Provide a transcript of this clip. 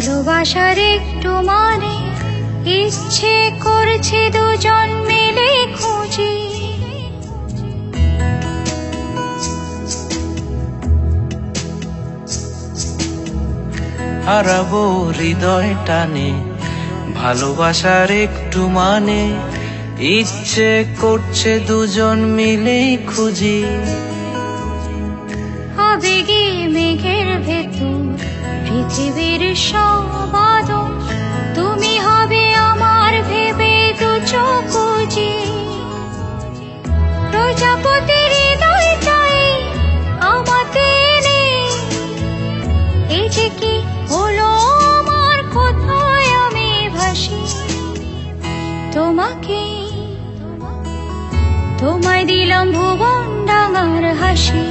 ভালোবাসার একটু মানে ইচ্ছে করছে দুজন মিলে খুঁজি। হারাবো হৃদয় টানে ভালোবাসার একটু মানে ইচ্ছে করছে দুজন মিলেই খুঁজি। আবেগে মেঘের ভেতর পৃথিবীর সব আদর, তুমি হবে আমার ভেবে দু চোখ বুজি। প্রজাপতির হৃদয়টাই আমাতে নেই, এই যে কি হলো আমার, কোথায় আমি ভাসি। তোমাকে তোমায় দিলাম ভুবন ডাঙার হাসি।